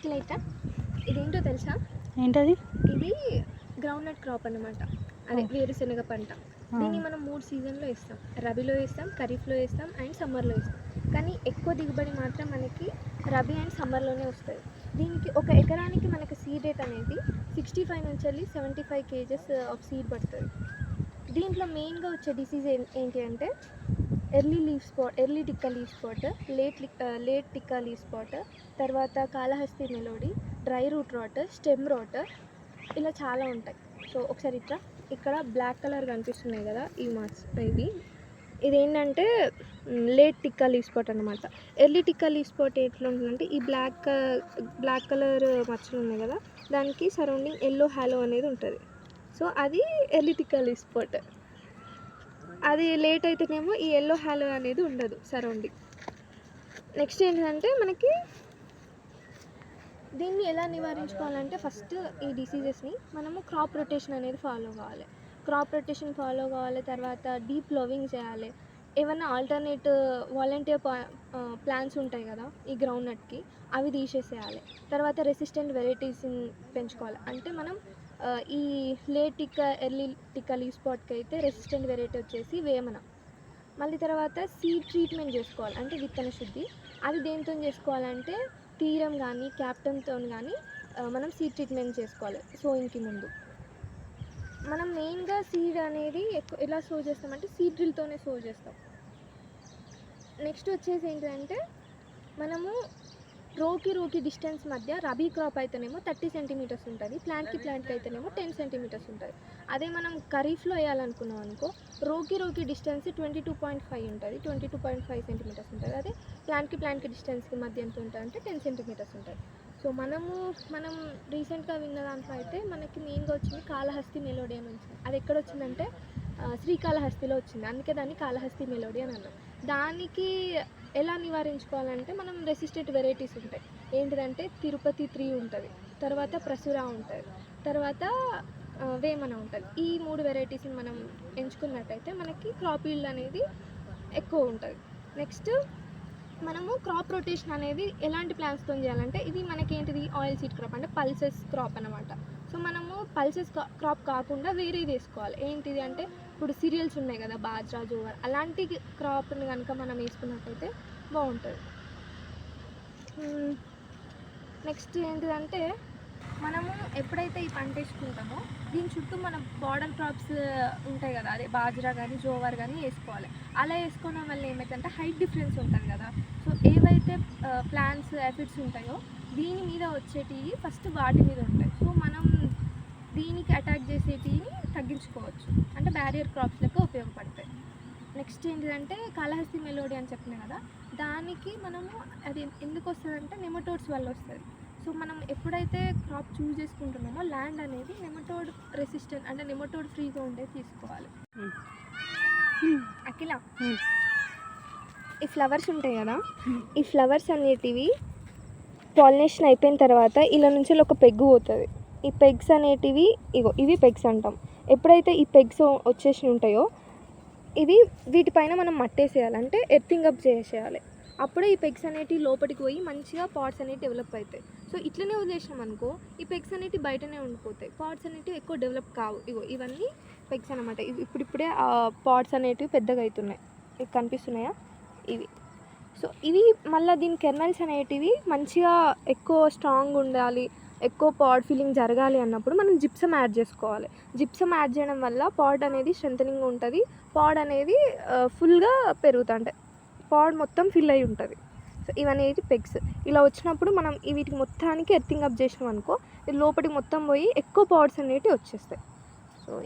అఖిలైత ఇదేంటో తెలుసా? ఏంటది? ఇది గ్రౌండ్ నట్ క్రాప్ అన్నమాట. అదే వేరుశనగ పంట. దీన్ని మనం 3 సీజన్లో వేస్తాం. రబీలో వేస్తాం, ఖరీఫ్లో వేస్తాం అండ్ సమ్మర్లో వేస్తాం. కానీ ఎక్కువ దిగుబడి మాత్రం మనకి రబీ అండ్ సమ్మర్లోనే వస్తుంది. దీనికి ఒక ఎకరానికి మనకి సీడ్ రేట్ అనేది 65 నుంచి 75 kgs ఆఫ్ సీడ్ పడుతుంది. దీంట్లో మెయిన్గా వచ్చే డిసీజ్ ఏంటి అంటే early tikka leaf spot, late tikka leaf spot, తర్వాత Kalahasti malady, dry root rot, stem rot, ఇలా చాలా ఉంటాయి. సో ఒకసారి ఇక్కడ బ్లాక్ కలర్ కనిపిస్తున్నాయి కదా, ఇదేంటంటే లేట్ టిక్కా లీవ్ స్పాట్ అనమాట. ఎర్లీ టిక్కా లీవ్ స్పాట్ ఎట్లా ఉంటుందంటే ఈ బ్లాక్ కలర్ మచ్చలు ఉన్నాయి కదా, దానికి సరౌండింగ్ ఎల్లో హాలో అనేది ఉంటుంది. సో అది ఎర్లీ టిక్కా లీవ్ స్పాట్. అది లేట్ అయితేనేమో ఈ ఎల్లో హాలో అనేది ఉండదు సరౌండింగ్. నెక్స్ట్ ఏంటంటే మనకి దీన్ని ఎలా నివారించుకోవాలంటే ఫస్ట్ ఈ డిసీజెస్ని మనము క్రాప్ రొటేషన్ అనేది ఫాలో కావాలి. తర్వాత డీప్ ప్లోవింగ్ చేయాలి. ఏమైనా ఆల్టర్నేట్ వాలంటీర్ ప్లాంట్స్ ఉంటాయి కదా ఈ గ్రౌండ్ నట్కి, అవి తీసేసేయాలి. తర్వాత రెసిస్టెంట్ వెరైటీస్ని పెంచుకోవాలి. అంటే మనం ఈ late tikka early tikka leaf స్పాట్కి అయితే రెసిస్టెంట్ వెరైటీ వచ్చేసి వేమన. మళ్ళీ తర్వాత సీడ్ ట్రీట్మెంట్ చేసుకోవాలి, అంటే విత్తన శుద్ధి. అది దేంతో చేసుకోవాలంటే తీరం కానీ క్యాప్టన్తో కానీ మనం సీడ్ ట్రీట్మెంట్ చేసుకోవాలి సోయింగ్కి ముందు. మనం మెయిన్గా సీడ్ అనేది ఎలా సో చేస్తామంటే సీడ్ డ్రిల్తోనే సో చేస్తాం. నెక్స్ట్ వచ్చేసి ఏంటంటే మనము రోకి డిస్టెన్స్ మధ్య రబీ క్రాప్ అయితేనేమో 30 cm ఉంటుంది, ప్లాంట్కి అయితేనేమో 10 cm ఉంటుంది. అదే మనం ఖరీఫ్లో వేయాలనుకున్నాం అనుకో, రోకి డిస్టెన్స్ 22.5 ఉంటుంది, 22.5 cm ఉంటుంది. అదే ప్లాంట్కి డిస్టెన్స్కి మధ్య ఎంత ఉంటుంది అంటే 10 cm ఉంటుంది. సో మనం రీసెంట్గా విన్న దాంట్లో అయితే మనకి మెయిన్గా వచ్చింది కాళహస్తి మెలోడీ అని వచ్చింది. అది ఎక్కడ వచ్చిందంటే శ్రీకాళహస్తిలో వచ్చింది, అందుకే దాన్ని కాళహస్తి మెలోడీ అని అన్నాం. దానికి ఎలా నివారించుకోవాలంటే మనం రెసిస్టెంట్ వెరైటీస్ ఉంటాయి. ఏంటిదంటే తిరుపతి 3 ఉంటుంది, తర్వాత ప్రసురా ఉంటుంది, తర్వాత వేమన ఉంటుంది. ఈ 3 వెరైటీస్ని మనం ఎంచుకున్నట్టయితే మనకి క్రాప్ ఈల్డ్ అనేది ఎక్కువ ఉంటుంది. నెక్స్ట్ మనము క్రాప్ రొటేషన్ అనేది ఎలాంటి ప్లాంట్స్తో చేయాలంటే ఇది మనకేంటిది ఆయిల్ సీడ్ క్రాప్ అంటే పల్సెస్ క్రాప్ అనమాట. సో మనము పల్సెస్ క్రాప్ కాకుండా వేరేది వేసుకోవాలి. ఏంటిది అంటే ఇప్పుడు సీరియల్స్ ఉన్నాయి కదా, బాజ్రా, జోవర్, అలాంటి క్రాప్ని కనుక మనం వేసుకున్నట్టయితే బాగుంటుంది. నెక్స్ట్ ఏంటిదంటే మనము ఎప్పుడైతే ఈ పంట వేసుకుంటామో దీని చుట్టూ మన బార్డర్ క్రాప్స్ ఉంటాయి కదా, అదే బాజ్రా కానీ జోవర్ కానీ వేసుకోవాలి. అలా వేసుకోవడం వల్ల ఏమవుతుందంటే హైట్ డిఫరెన్స్ ఉంటుంది కదా. సో ఏవైతే ప్లాంట్స్ ఎఫిడ్స్ ఉంటాయో దీని మీద వచ్చేటివి ఫస్ట్ వాటి మీద ఉంటాయి. సో మనం దీనికి అటాక్ చేసేటివి తగ్గించుకోవచ్చు, అంటే బ్యారియర్ క్రాప్స్ లెక్క ఉపయోగపడతాయి. నెక్స్ట్ ఏంటిదంటే కాళహస్తి మెలోడీ అని చెప్పిన కదా, దానికి మనము అది ఎందుకు వస్తుందంటే నెమటోడ్స్ వల్ల వస్తుంది. సో మనం ఎప్పుడైతే క్రాప్ చూస్ చేసుకుంటున్నామో ల్యాండ్ అనేది నెమటోడ్ రెసిస్టెంట్ అంటే నెమటోడ్ ఫ్రీగా ఉండేది తీసుకోవాలి. అఖిల, ఈ ఫ్లవర్స్ ఉంటాయి కదా, ఈ ఫ్లవర్స్ అనేటివి పాలినేషన్ అయిపోయిన తర్వాత ఇలా నుంచి ఒక పెగ్గు పోతుంది. ఈ పెగ్స్ అనేటివి ఇవి పెగ్స్ అంటాం. ఎప్పుడైతే ఈ పెగ్స్ వచ్చేసి ఉంటాయో వీటిపైన మనం మట్టేసేయాలి, అంటే ఎర్తింగ్ అప్ చేసేయాలి. అప్పుడే ఈ పెగ్స్ అనేటివి లోపలికి పోయి మంచిగా పాట్స్ అనేవి డెవలప్ అవుతాయి. సో ఇట్లనే వదిలేసినాం అనుకో ఈ పెగ్స్ అనేటివి బయటనే ఉండిపోతాయి, పాట్స్ అనేటివి ఎక్కువ డెవలప్ కావు. ఇవన్నీ పెగ్స్ అనమాట. ఇప్పుడిప్పుడే ఆ పాట్స్ అనేటివి పెద్దగా అవుతున్నాయి, ఇవి కనిపిస్తున్నాయా ఇవి. సో ఇవి మళ్ళీ దీని కెర్నల్స్ అనేటివి మంచిగా ఎక్కువ స్ట్రాంగ్ ఉండాలి, ఎక్కువ పాడ్ ఫిల్లింగ్ జరగాలి అన్నప్పుడు మనం జిప్సమ్ యాడ్ చేసుకోవాలి. జిప్సమ్ యాడ్ చేయడం వల్ల పాడ్ అనేది స్ట్రెంథనింగ్ ఉంటుంది, పాడ్ అనేది ఫుల్గా పెరుగుతుంది, అంటే పాడ్ మొత్తం ఫిల్ అయి ఉంటుంది. సో ఇవన్నీ పెగ్స్ ఇలా వచ్చినప్పుడు మనం వీటికి మొత్తానికి ఎర్తింగ్ అప్ చేసినాం అనుకో, లోపలికి మొత్తం పోయి ఎక్కువ పాడ్స్ అనేటివి వచ్చేస్తాయి.